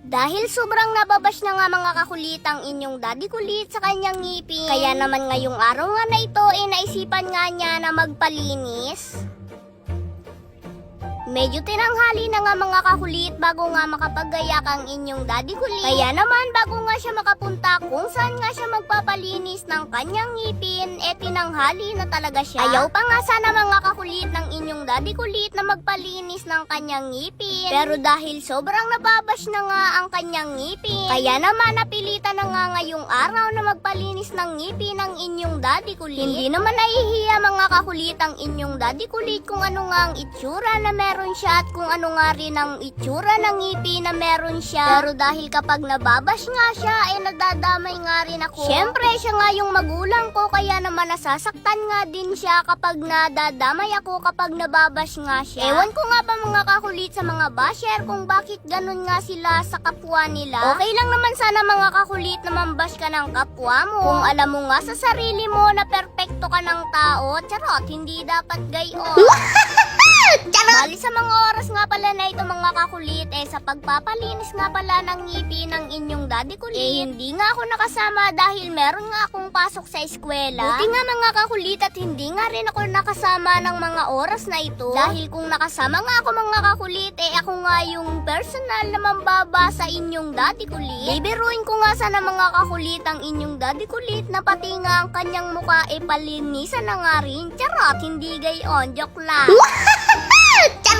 Dahil sobrang nababash na nga mga kakulit ang inyong daddy kulit sa kanyang ngipin, kaya naman ngayong araw nga na ito naisipan nga niya na magpalinis. Medyo tinanghali na nga mga kakulit bago nga makapagayak ang inyong daddy kulit. Kaya naman bago nga siya makapunta kung saan nga siya magpapalinis ng kanyang ngipin, tinanghali na talaga siya. Ayaw pa nga sana mga kakulit ng inyong daddy kulit na magpalinis ng kanyang ngipin. Pero dahil sobrang nababash na nga ang kanyang ngipin, kaya naman napilitan na nga ngayong araw na magpalinis ng ngipin ng inyong daddy kulit. Hindi naman nahihiya mga kakulit ang inyong daddy kulit kung ano nga ang itsura na meron siya at kung ano nga rin ang itsura ng ngipin na meron siya. Pero dahil kapag nababash nga siya, nadadamay nga rin ako. Siyempre, siya nga yung magulang ko, kaya naman nasasaktan nga din siya kapag nadadamay ako kapag nababash nga siya. Ewan ko nga ba mga kakulit sa mga basher kung bakit ganun nga sila sa kapwa nila. Okay lang naman sana mga kakulit na mambash ka ng kapwa mo kung alam mo nga sa sarili mo na perpekto ka ng tao. Charot, hindi dapat gayon. Bali sa mga oras nga pala na ito mga kakulit, sa pagpapalinis nga pala ng ngipin ng inyong daddy kulit, hindi nga ako nakasama dahil meron nga akong pasok sa eskwela. Buti nga mga kakulit at hindi nga rin ako nakasama ng mga oras na ito. Dahil kung nakasama nga ako mga kakulit, ako nga yung personal na mambaba sa inyong daddy kulit. Bibiruin ko nga sana mga kakulit ang inyong daddy kulit na pati nga ang kanyang mukha palinisan na nga rin. Charot, hindi gayon, joke lang.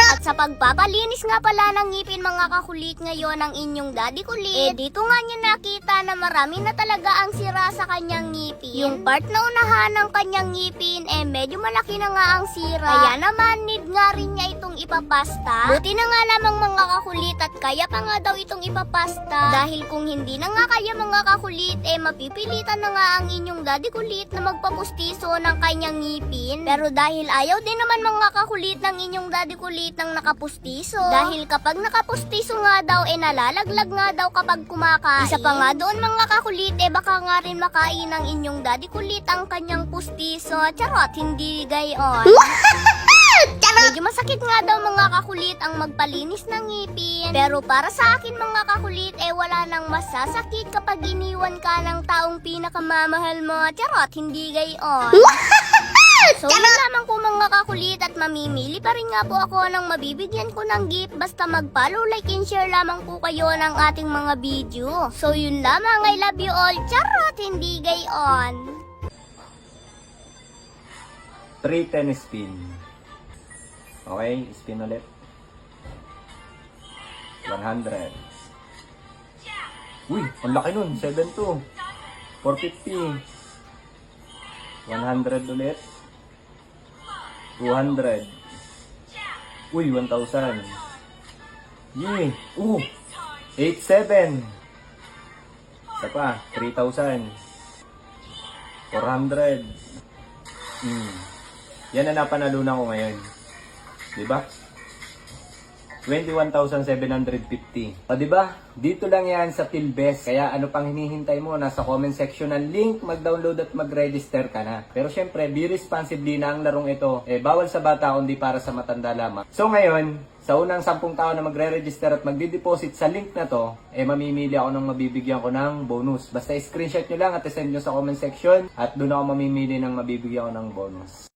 At sa pagpapalinis nga pala ng ngipin mga kakulit ngayon ng inyong daddy kulit, dito nga niya nakita na marami na talaga ang sira sa kanyang ngipin. Yung part na unahan ng kanyang ngipin, medyo malaki na nga ang sira. Kaya naman need nga rin niya itong ipapasta. Buti na nga lamang mga kakulit at kaya pa nga daw itong ipapasta. Dahil kung hindi na nga kaya mga kakulit, mapipilitan na nga ang inyong daddy kulit na magpapustiso ng kanyang ngipin. Pero dahil ayaw din naman mga kakulit ng inyong daddy kulit ng nakapustiso. Dahil kapag nakapustiso nga daw, nalalaglag nga daw kapag kumakain. Isa pa nga doon mga kakulit, baka nga rin makain ng inyong daddy kulit ang kanyang pustiso. Charot, hindi gayon. Medyo masakit nga daw mga kakulit ang magpalinis ng ngipin. Pero para sa akin mga kakulit, wala nang masasakit kapag iniwan ka ng taong pinakamamahal mo. Charot, hindi gayon. So yun lamang po mga kakulit at mamimili pa rin nga po ako ng mabibigyan ko ng gift basta mag-follow, like, and share lamang po kayo ng ating mga video. So yun lamang, I love you all. Charot, hindi gayon. 310 spin. Okay, spin ulit. 100. Uy, ang laki nun. 7-2. 450. 100 ulit. 200. Uy, 1,000. Yee. 8-7. Isa pa, 3,000. 400. Yan na napanalunan ko ngayon. Diba? 21,750. O diba? Dito lang yan sa PhilBest. Kaya ano pang hinihintay mo? Nasa comment section ng link, mag-download at mag-register ka na. Pero syempre, be responsibly na ang larong ito. Bawal sa bata kundi para sa matanda lamang. So ngayon, sa unang 10 tao na magre-register at magdi-deposit sa link na to, mamimili ako ng mabibigyan ko ng bonus. Basta screenshot nyo lang at send nyo sa comment section at doon ako mamimili ng mabibigyan ko ng bonus.